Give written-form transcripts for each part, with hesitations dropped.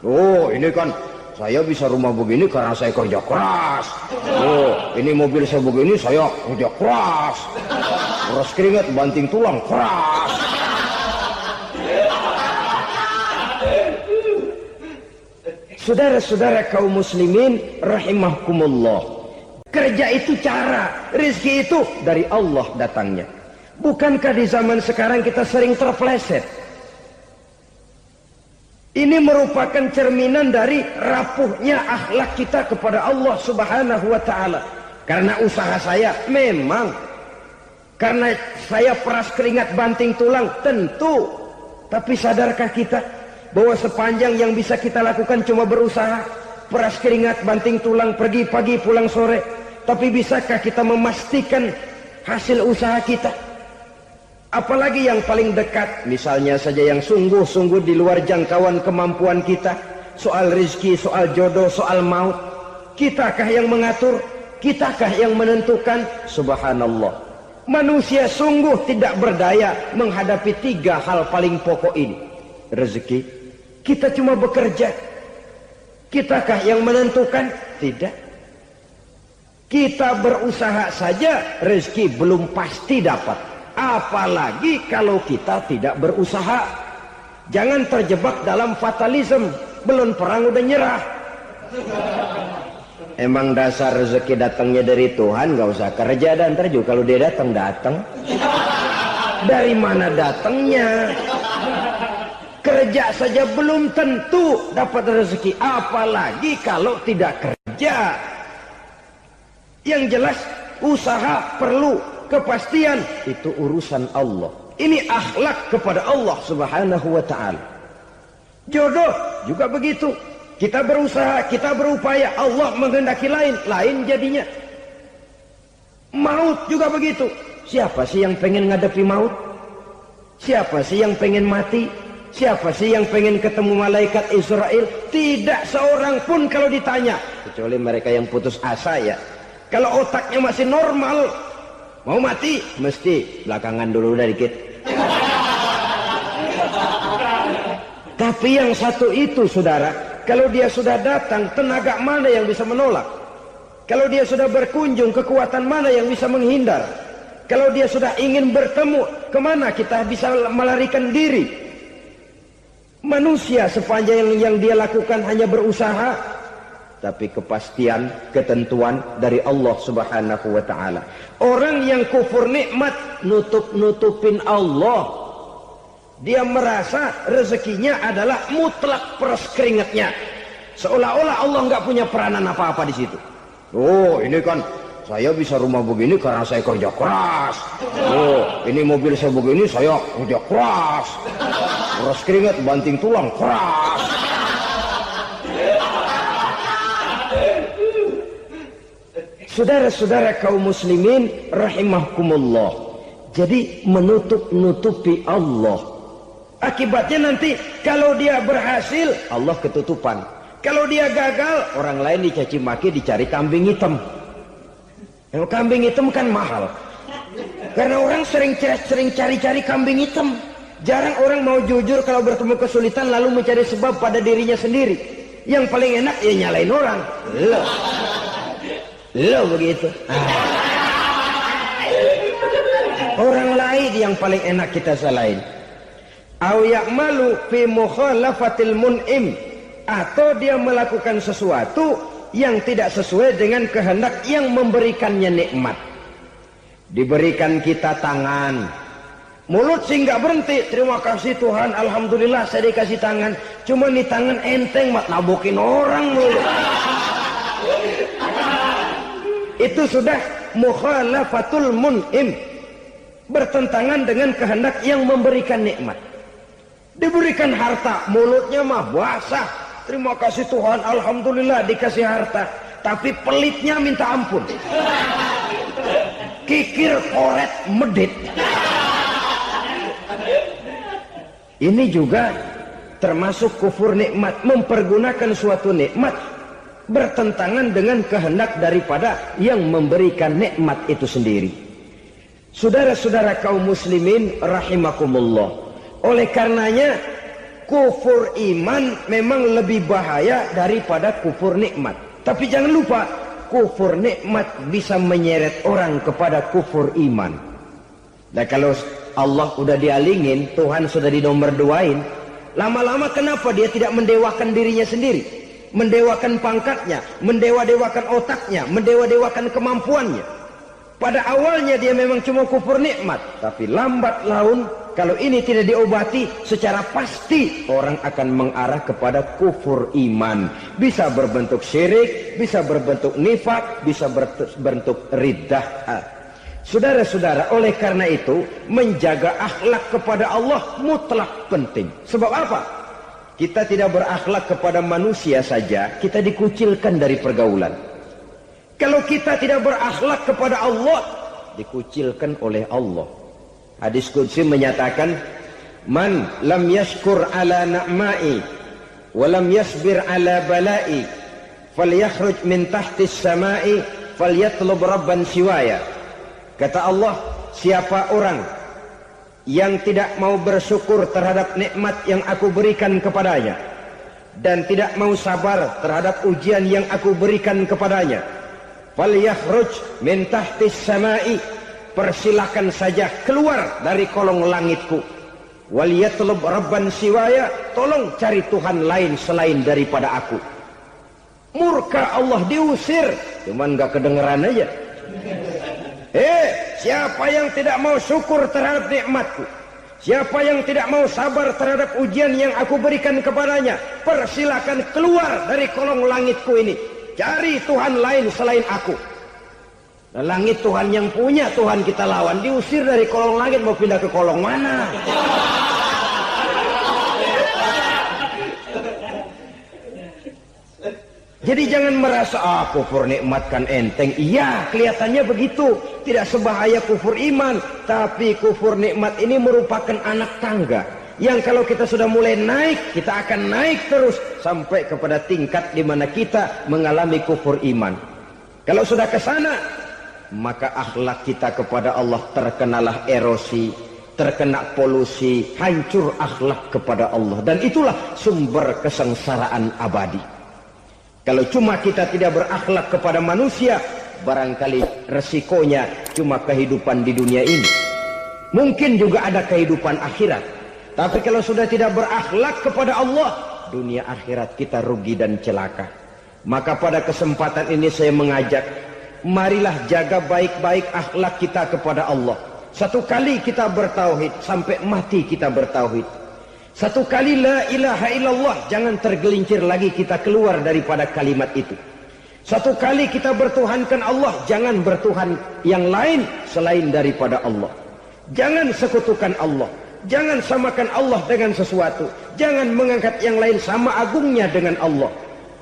Oh, ini kan saya bisa rumah begini karena saya kerja keras. Oh, ini mobil saya begini saya kerja keras. Keras keringat, banting tulang, keras. Saudara-saudara kaum muslimin rahimakumullah. Kerja itu cara, rezeki itu dari Allah datangnya. Bukankah di zaman sekarang kita sering terpeleset? Ini merupakan cerminan dari rapuhnya akhlak kita kepada Allah Subhanahu wa ta'ala. Karena usaha saya memang, karena saya peras keringat banting tulang, tentu. Tapi sadarkah kita bahwa sepanjang yang bisa kita lakukan cuma berusaha, peras keringat banting tulang, pergi pagi pulang sore. Tapi bisakah kita memastikan hasil usaha kita? Apalagi yang paling dekat, misalnya saja yang sungguh-sungguh di luar jangkauan kemampuan kita, soal rezeki, soal jodoh, soal maut. Kitakah yang mengatur? Kitakah yang menentukan? Subhanallah. Manusia sungguh tidak berdaya menghadapi 3 hal paling pokok ini. Rezeki, kita cuma bekerja. Kitakah yang menentukan? Tidak. Kita berusaha saja, rezeki belum pasti dapat. Apalagi kalau kita tidak berusaha. Jangan terjebak dalam fatalisme. Belum perang udah nyerah. Emang dasar rezeki datangnya dari Tuhan, gak usah kerja dan terju. Kalau dia datang. Dari mana datangnya? Kerja saja belum tentu dapat rezeki. Apalagi kalau tidak kerja. Yang jelas usaha perlu. Kepastian itu urusan Allah. Ini akhlak kepada Allah Subhanahu wa ta'ala. Jodoh juga begitu. Kita berusaha, kita berupaya, Allah menghendaki lain jadinya. Maut juga begitu. Siapa sih yang pengen ngadepi maut? Siapa sih yang pengen mati? Siapa sih yang pengen ketemu malaikat Israel? Tidak seorang pun kalau ditanya, kecuali mereka yang putus asa ya. Kalau otaknya masih normal, mau mati, mesti belakangan dulu udah dikit. Tapi yang satu itu saudara, kalau dia sudah datang, tenaga mana yang bisa menolak? Kalau dia sudah berkunjung, kekuatan mana yang bisa menghindar? Kalau dia sudah ingin bertemu, kemana kita bisa melarikan diri? Manusia sepanjang yang dia lakukan hanya berusaha. Tapi kepastian, ketentuan dari Allah Subhanahu wa ta'ala. Orang yang kufur nikmat, nutupin Allah. Dia merasa rezekinya adalah mutlak peras keringatnya. Seolah-olah Allah nggak punya peranan apa-apa di situ. Oh, ini kan saya bisa rumah begini karena saya kerja keras. Oh, ini mobil saya begini saya kerja keras. Peras keringat, banting tulang, keras. Saudara-saudara kaum muslimin rahimahkumullah. Jadi menutup-nutupi Allah. Akibatnya nanti kalau dia berhasil, Allah ketutupan. Kalau dia gagal, orang lain dicaci maki, dicari kambing hitam. Kalau kambing hitam kan mahal. Karena orang sering cari-cari kambing hitam. Jarang orang mau jujur kalau bertemu kesulitan lalu mencari sebab pada dirinya sendiri. Yang paling enak ya nyalain orang. Lo begitu. Orang lain yang paling enak kita salahin. Au ya'malu fi mukhalafatil mun'im, atau dia melakukan sesuatu yang tidak sesuai dengan kehendak yang memberikannya nikmat. Diberikan kita tangan, mulut sih nggak berhenti. Terima kasih Tuhan, alhamdulillah saya dikasih tangan. Cuma nih tangan enteng mat nabokin orang mulu. Itu sudah mukhalafatul mun'im, bertentangan dengan kehendak yang memberikan nikmat. Diberikan harta, mulutnya mah basah. Terima kasih Tuhan, alhamdulillah dikasih harta. Tapi pelitnya minta ampun. Kikir, koret, medit. Ini juga termasuk kufur nikmat, mempergunakan suatu nikmat bertentangan dengan kehendak daripada yang memberikan nikmat itu sendiri. Saudara-saudara kaum muslimin rahimakumullah. Oleh karenanya kufur iman memang lebih bahaya daripada kufur nikmat. Tapi jangan lupa, kufur nikmat bisa menyeret orang kepada kufur iman. Dan kalau Allah udah dialingin, Tuhan sudah dinomor duain, lama-lama kenapa dia tidak mendewakan dirinya sendiri, mendewakan pangkatnya, mendewa-dewakan otaknya, mendewa-dewakan kemampuannya? Pada awalnya dia memang cuma kufur nikmat, tapi lambat laun kalau ini tidak diobati, secara pasti orang akan mengarah kepada kufur iman. Bisa berbentuk syirik, bisa berbentuk nifak, bisa berbentuk riddah. Saudara-saudara, oleh karena itu menjaga akhlak kepada Allah mutlak penting. Sebab apa? Kita tidak berakhlak kepada manusia saja, kita dikucilkan dari pergaulan. Kalau kita tidak berakhlak kepada Allah, dikucilkan oleh Allah. Hadis qudsi menyatakan, man lam yashkur ala na'ma'i wa lam yasbir ala bala'i falyakhruj min tahtis sama'i falyatlub rabban siwaya. Kata Allah, siapa orang yang tidak mau bersyukur terhadap nikmat yang aku berikan kepadanya dan tidak mau sabar terhadap ujian yang aku berikan kepadanya, falyakhruj min tahtis sama'i, persilakan saja keluar dari kolong langitku, waliyatlub rabban siwaya, tolong cari Tuhan lain selain daripada aku. Murka Allah, diusir, cuman gak kedengeran aja. Siapa yang tidak mau syukur terhadap nikmatku, siapa yang tidak mau sabar terhadap ujian yang aku berikan kepadanya, persilakan keluar dari kolong langitku ini, cari Tuhan lain selain aku. Nah, langit Tuhan yang punya, Tuhan kita lawan, diusir dari kolong langit, mau pindah ke kolong mana? Jadi jangan merasa kufur nikmat kan enteng. Iya, kelihatannya begitu, tidak sebahaya kufur iman. Tapi kufur nikmat ini merupakan anak tangga yang kalau kita sudah mulai naik, kita akan naik terus sampai kepada tingkat di mana kita mengalami kufur iman. Kalau sudah ke sana, maka akhlak kita kepada Allah terkenalah erosi, terkena polusi, hancur akhlak kepada Allah, dan itulah sumber kesengsaraan abadi. Kalau cuma kita tidak berakhlak kepada manusia, barangkali resikonya cuma kehidupan di dunia ini. Mungkin juga ada kehidupan akhirat. Tapi kalau sudah tidak berakhlak kepada Allah, dunia akhirat kita rugi dan celaka. Maka pada kesempatan ini saya mengajak, marilah jaga baik-baik akhlak kita kepada Allah. Satu kali kita bertauhid, sampai mati kita bertauhid. Satu kali la ilaha illallah, jangan tergelincir lagi kita keluar daripada kalimat itu. Satu kali kita bertuhankan Allah, jangan bertuhan yang lain selain daripada Allah. Jangan sekutukan Allah, jangan samakan Allah dengan sesuatu, jangan mengangkat yang lain sama agungnya dengan Allah.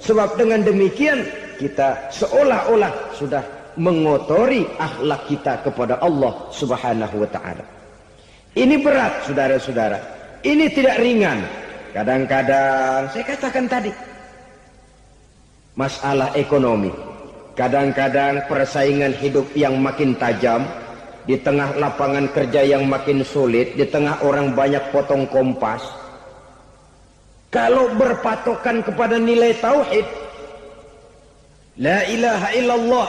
Sebab dengan demikian kita seolah-olah sudah mengotori akhlak kita kepada Allah Subhanahu wa ta'ala. Ini berat, saudara-saudara. Ini tidak ringan. Kadang-kadang saya katakan tadi, masalah ekonomi, kadang-kadang persaingan hidup yang makin tajam, di tengah lapangan kerja yang makin sulit, di tengah orang banyak potong kompas. Kalau berpatokan kepada nilai tauhid, la ilaha illallah,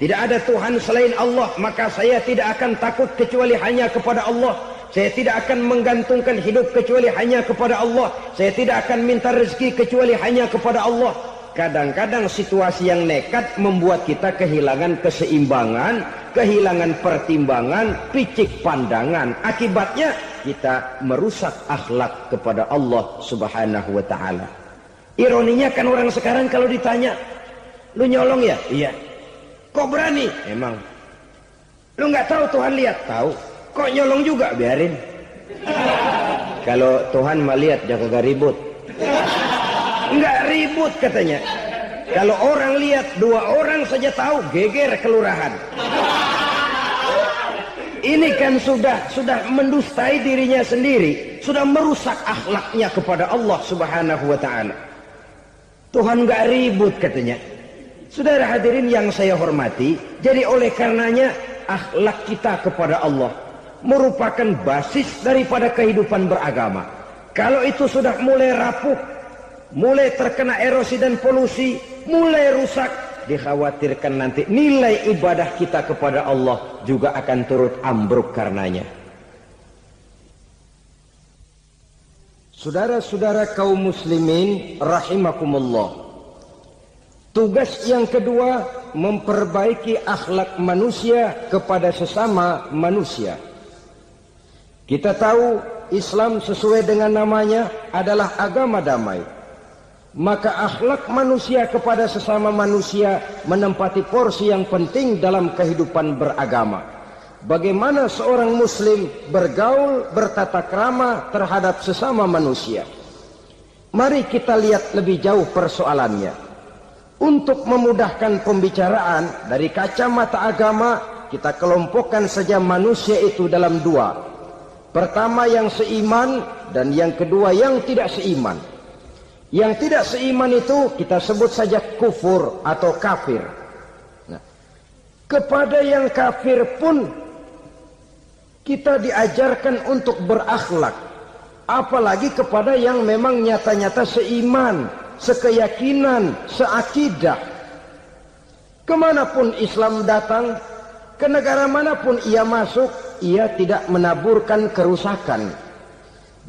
tidak ada Tuhan selain Allah, maka saya tidak akan takut kecuali hanya kepada Allah. Saya tidak akan menggantungkan hidup kecuali hanya kepada Allah. Saya tidak akan minta rezeki kecuali hanya kepada Allah. Kadang-kadang situasi yang nekat membuat kita kehilangan keseimbangan, kehilangan pertimbangan, picik pandangan. Akibatnya kita merusak akhlak kepada Allah Subhanahu wa ta'ala. Ironinya kan orang sekarang kalau ditanya, lu nyolong ya? Iya. Kok berani? Emang. Lu nggak tahu Tuhan lihat? Tahu. Kok nyolong juga? Biarin. Kalau Tuhan mah lihat, jangan kagak ribut. Enggak ribut katanya. Kalau orang lihat, 2 orang saja tahu, geger kelurahan. Ini kan sudah mendustai dirinya sendiri, sudah merusak akhlaknya kepada Allah Subhanahu wa ta'ala. Tuhan enggak ribut katanya. Saudara hadirin yang saya hormati, jadi oleh karenanya akhlak kita kepada Allah merupakan basis daripada kehidupan beragama. Kalau itu sudah mulai rapuh, mulai terkena erosi dan polusi, mulai rusak, dikhawatirkan nanti nilai ibadah kita kepada Allah juga akan turut ambruk karenanya. Saudara-saudara kaum muslimin rahimakumullah, tugas yang kedua memperbaiki akhlak manusia kepada sesama manusia. Kita tahu Islam sesuai dengan namanya adalah agama damai. Maka akhlak manusia kepada sesama manusia menempati porsi yang penting dalam kehidupan beragama. Bagaimana seorang muslim bergaul, bertata krama terhadap sesama manusia. Mari kita lihat lebih jauh persoalannya. Untuk memudahkan pembicaraan dari kacamata agama, kita kelompokkan saja manusia itu dalam dua. Pertama yang seiman dan yang kedua yang tidak seiman. Yang tidak seiman itu kita sebut saja kufur atau kafir. Nah, kepada yang kafir pun kita diajarkan untuk berakhlak. Apalagi kepada yang memang nyata-nyata seiman, sekeyakinan, seakidah. Kemanapun Islam datang, ke negara manapun ia masuk, ia tidak menaburkan kerusakan.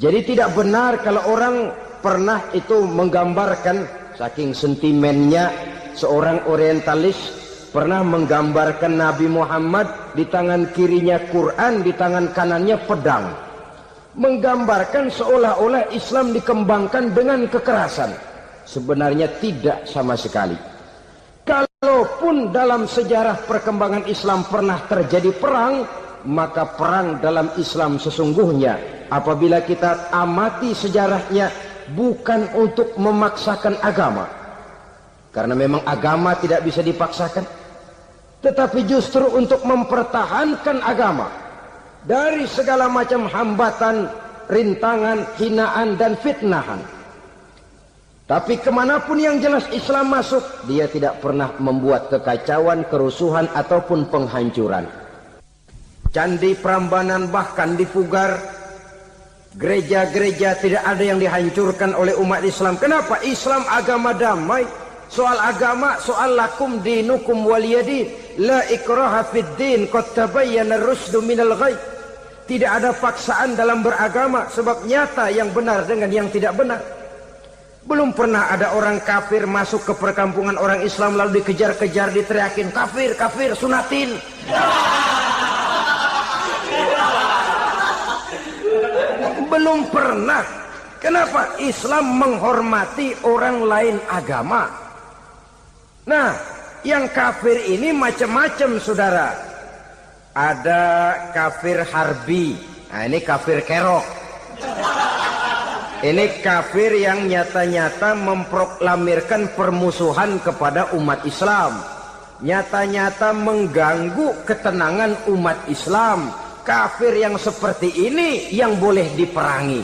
Jadi tidak benar kalau orang pernah itu menggambarkan, saking sentimennya seorang orientalis pernah menggambarkan Nabi Muhammad di tangan kirinya Quran, di tangan kanannya pedang. Menggambarkan seolah-olah Islam dikembangkan dengan kekerasan. Sebenarnya tidak sama sekali. Kalaupun dalam sejarah perkembangan Islam pernah terjadi perang, maka perang dalam Islam sesungguhnya apabila kita amati sejarahnya bukan untuk memaksakan agama, karena memang agama tidak bisa dipaksakan, tetapi justru untuk mempertahankan agama dari segala macam hambatan, rintangan, hinaan dan fitnahan. Tapi kemanapun yang jelas Islam masuk, dia tidak pernah membuat kekacauan, kerusuhan ataupun penghancuran. Candi Prambanan bahkan dipugar, gereja-gereja tidak ada yang dihancurkan oleh umat Islam. Kenapa? Islam agama damai. Soal agama, soal lakum dinukum waliyadin, la ikraha fid din, qad tabayyana ar-rusdu minal ghayy. Tidak ada paksaan dalam beragama, sebab nyata yang benar dengan yang tidak benar. Belum pernah ada orang kafir masuk ke perkampungan orang Islam lalu dikejar-kejar, diteriakin kafir, kafir, sunatin. Belum pernah. Kenapa? Islam menghormati orang lain agama. Nah, yang kafir ini macam-macam, saudara. Ada kafir harbi. Nah, ini kafir kerok. Ini kafir yang nyata-nyata memproklamirkan permusuhan kepada umat Islam. Nyata-nyata mengganggu ketenangan umat Islam. Kafir yang seperti ini yang boleh diperangi.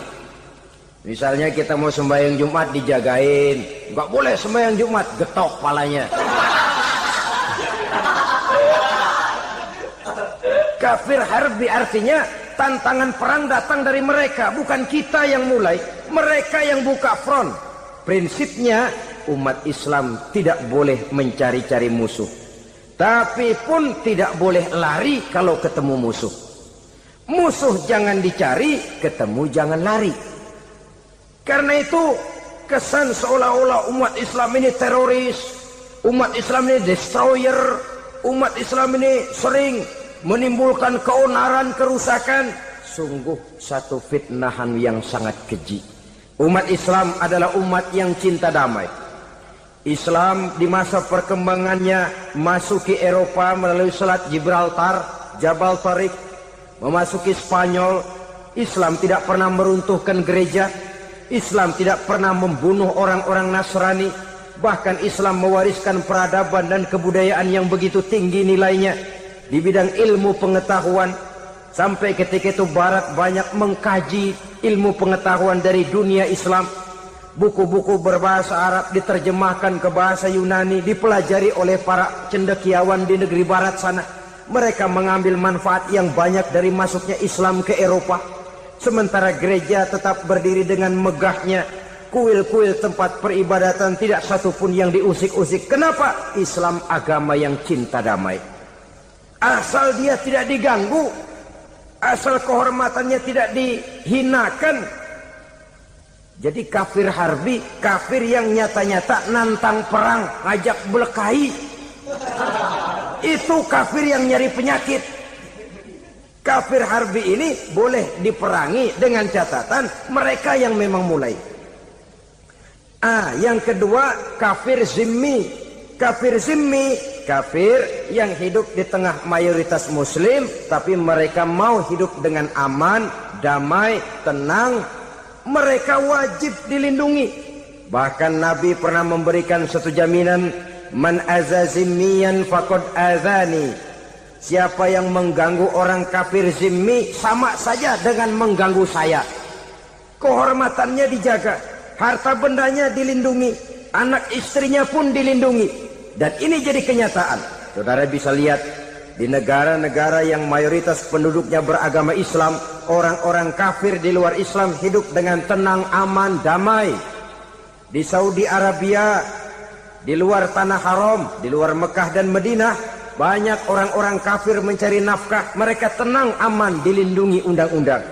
Misalnya kita mau sembahyang Jumat dijagain, nggak boleh sembahyang Jumat, getok palanya. Kafir harbi artinya tantangan perang datang dari mereka, bukan kita yang mulai, mereka yang buka front. Prinsipnya umat Islam tidak boleh mencari-cari musuh, tapi pun tidak boleh lari kalau ketemu musuh. Musuh jangan dicari, ketemu jangan lari. Karena itu kesan seolah-olah umat Islam ini teroris, umat Islam ini destroyer, umat Islam ini sering menimbulkan keonaran, kerusakan. Sungguh satu fitnahan yang sangat keji. Umat Islam adalah umat yang cinta damai. Islam di masa perkembangannya masuki Eropa melalui Selat Gibraltar, Jabal Tariq, memasuki Spanyol. Islam tidak pernah meruntuhkan gereja. Islam tidak pernah membunuh orang-orang Nasrani. Bahkan Islam mewariskan peradaban dan kebudayaan yang begitu tinggi nilainya di bidang ilmu pengetahuan. Sampai ketika itu Barat banyak mengkaji ilmu pengetahuan dari dunia Islam. Buku-buku berbahasa Arab diterjemahkan ke bahasa Yunani, dipelajari oleh para cendekiawan di negeri Barat sana. Mereka mengambil manfaat yang banyak dari masuknya Islam ke Eropa. Sementara gereja tetap berdiri dengan megahnya. Kuil-kuil tempat peribadatan tidak satupun yang diusik-usik. Kenapa? Islam agama yang cinta damai. Asal dia tidak diganggu, asal kehormatannya tidak dihinakan. Jadi kafir harbi, kafir yang nyata-nyata nantang perang, ngajak berkelahi. Itu kafir yang nyari penyakit. Kafir harbi ini boleh diperangi dengan catatan mereka yang memang mulai. Yang kedua, kafir zimmi. Kafir zimmi, kafir yang hidup di tengah mayoritas muslim, tapi mereka mau hidup dengan aman, damai, tenang. Mereka wajib dilindungi. Bahkan Nabi pernah memberikan satu jaminan, man aza zimmiyan faqad azani. Siapa yang mengganggu orang kafir zimmi sama saja dengan mengganggu saya. Kehormatannya dijaga, harta bendanya dilindungi, anak istrinya pun dilindungi. Dan ini jadi kenyataan. Saudara bisa lihat di negara-negara yang mayoritas penduduknya beragama Islam, orang-orang kafir di luar Islam hidup dengan tenang, aman, damai. Di Saudi Arabia, di luar tanah haram, di luar Mekah dan Madinah, banyak orang-orang kafir mencari nafkah. Mereka tenang, aman, dilindungi undang-undang.